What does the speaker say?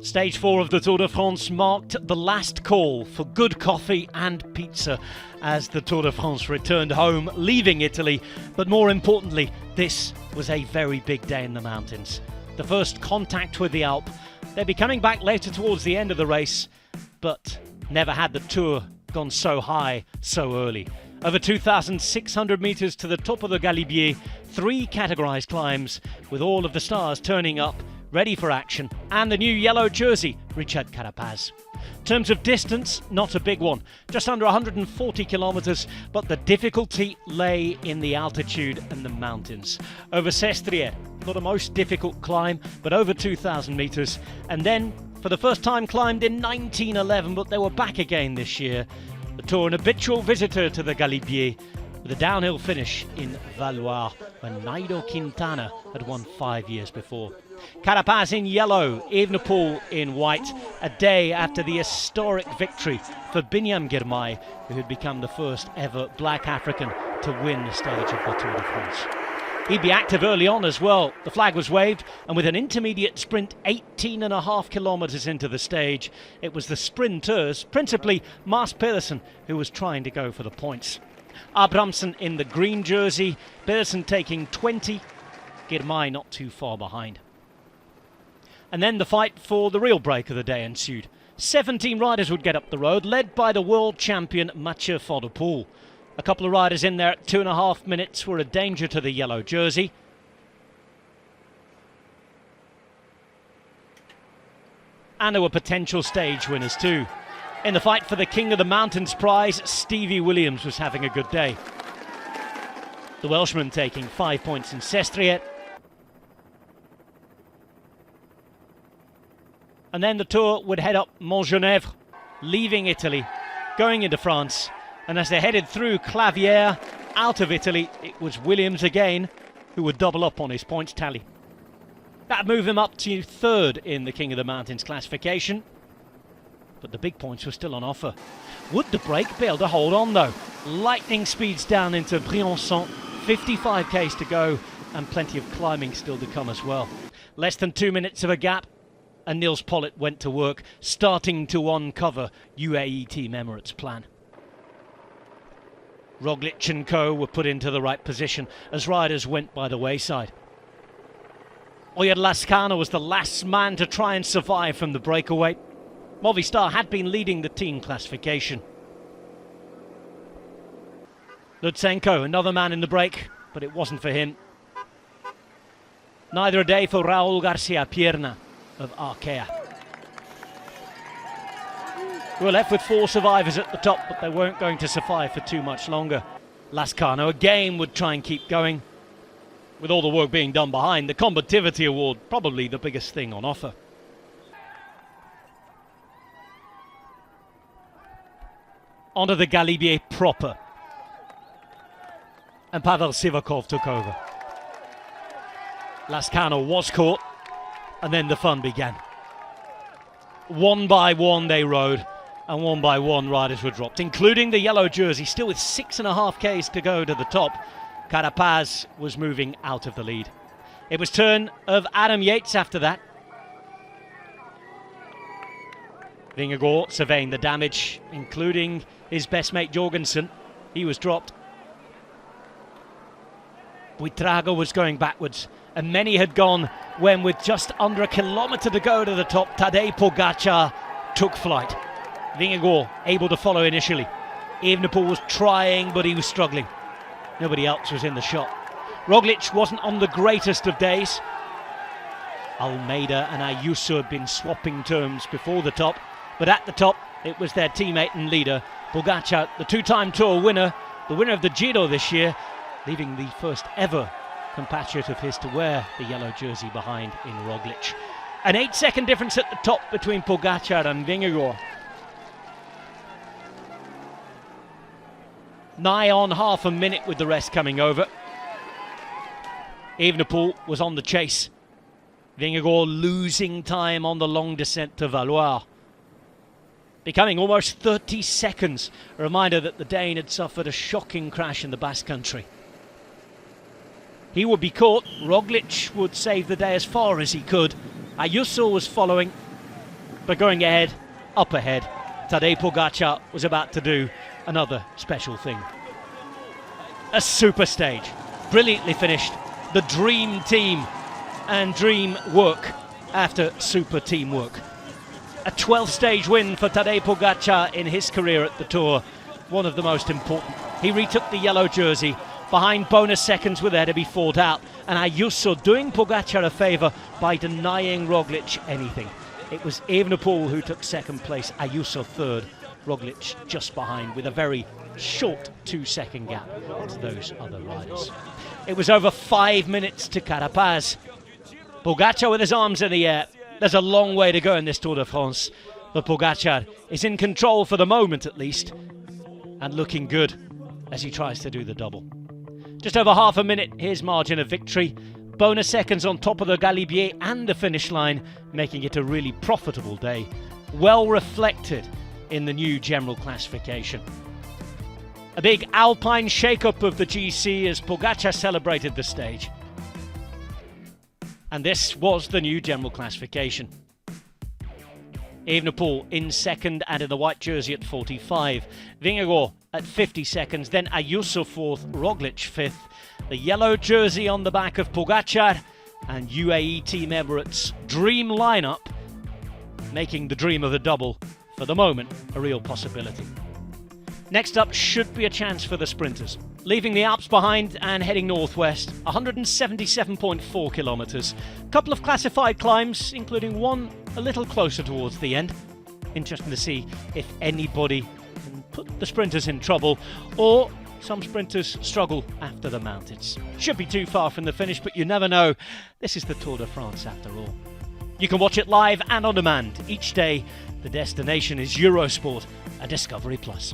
Stage 4 of the Tour de France marked the last call for good coffee and pizza as the Tour de France returned home, leaving Italy. But more importantly, this was a very big day in the mountains. The first contact with the Alp. They'd be coming back later towards the end of the race, but never had the Tour gone so high so early. Over 2,600 metres to the top of the Galibier, 3 categorised climbs with all of the stars turning up, ready for action, and the new yellow jersey, Richard Carapaz. In terms of distance, not a big one, just under 140 kilometres, but the difficulty lay in the altitude and the mountains. Over Sestriere, not a most difficult climb, but over 2,000 metres, and then for the first time climbed in 1911, but they were back again this year. The Tour, an habitual visitor to the Galibier, with a downhill finish in Valois, when Nairo Quintana had won 5 years before. Carapaz in yellow, Evenepoel in white, a day after the historic victory for Binyam Girmay, who had become the first ever black African to win the stage of the Tour de France. He'd be active early on as well. The flag was waved, and with an intermediate sprint 18.5 kilometres into the stage, it was the sprinters, principally Mars Pedersen, who was trying to go for the points. Abrahamsen in the green jersey, Pedersen taking 20, Girmay not too far behind. And then the fight for the real break of the day ensued. 17 riders would get up the road, led by the world champion Mathieu van der Poel. A couple of riders in there at 2.5 minutes were a danger to the yellow jersey. And there were potential stage winners too. In the fight for the King of the Mountains prize, Stevie Williams was having a good day. The Welshman taking 5 points in Sestriere. And then the Tour would head up Montgenèvre, leaving Italy, going into France. And as they headed through Clavière, out of Italy, it was Williams again who would double up on his points tally. That'd move him up to 3rd in the King of the Mountains classification. But the big points were still on offer. Would the break be able to hold on though? Lightning speeds down into Briançon, 55 k's to go, and plenty of climbing still to come as well. Less than 2 minutes of a gap, and Nils Pollitt went to work, starting to uncover UAE Team Emirates' plan. Roglic and co were put into the right position as riders went by the wayside. Oyer Lascano was the last man to try and survive from the breakaway. Movistar had been leading the team classification. Lutsenko, another man in the break, but it wasn't for him. Neither a day for Raúl García Pierna of Arkea. We were left with 4 survivors at the top, but they weren't going to survive for too much longer. Lascano again would try and keep going. With all the work being done behind, the Combativity Award probably the biggest thing on offer. Onto the Galibier proper. And Pavel Sivakov took over. Lascano was caught, and then the fun began. One by one they rode, and one by one riders were dropped, including the yellow jersey, still with 6.5 k's to go to the top. Carapaz was moving out of the lead. It was turn of Adam Yates after that. Vingegaard surveying the damage, including his best mate Jorgensen. He was dropped. Buitrago was going backwards, and many had gone when, with just under a kilometre to go to the top, Tadej Pogacar took flight. Vingegaard able to follow initially. Evenepoel was trying, but he was struggling. Nobody else was in the shot. Roglic wasn't on the greatest of days. Almeida and Ayuso had been swapping terms before the top, but at the top it was their teammate and leader, Pogacar, the 2-time Tour winner, the winner of the Giro this year, leaving the first ever compatriot of his to wear the yellow jersey behind in Roglic. An 8-second difference at the top between Pogacar and Vingegaard. Nigh on half a minute with the rest coming over. Evenepoel was on the chase. Vingegaard losing time on the long descent to Valois. Becoming almost 30 seconds. A reminder that the Dane had suffered a shocking crash in the Basque Country. He would be caught. Roglic would save the day as far as he could. Ayuso was following. But going ahead, up ahead, Tadej Pogacar was about to do another special thing. A super stage, brilliantly finished, the dream team and dream work after super teamwork. A 12th stage win for Tadej Pogacar in his career at the Tour, one of the most important. He retook the yellow jersey behind bonus seconds with there to be fought out, and Ayuso doing Pogacar a favour by denying Roglic anything. It was Evenepoel who took second place, Ayuso third, Roglic just behind with a very short 2-second gap to those other riders. It was over 5 minutes to Carapaz. Pogacar with his arms in the air. There's a long way to go in this Tour de France, but Pogacar is in control for the moment at least, and looking good as he tries to do the double. Just over half a minute, his margin of victory. Bonus seconds on top of the Galibier and the finish line, making it a really profitable day. Well reflected in the new general classification. A big Alpine shake-up of the GC as Pogacar celebrated the stage. And this was the new general classification. Evenepoel in second and in the white jersey at 45. Vingegaard at 50 seconds. Then Ayuso fourth, Roglic fifth. The yellow jersey on the back of Pogacar and UAE Team Emirates' dream lineup, making the dream of the double, for the moment, a real possibility. Next up should be a chance for the sprinters. Leaving the Alps behind and heading northwest, 177.4 kilometres. A couple of classified climbs, including one a little closer towards the end. Interesting to see if anybody can put the sprinters in trouble, or some sprinters struggle after the mountains. Should be too far from the finish, but you never know. This is the Tour de France after all. You can watch it live and on demand each day. The destination is Eurosport and Discovery Plus.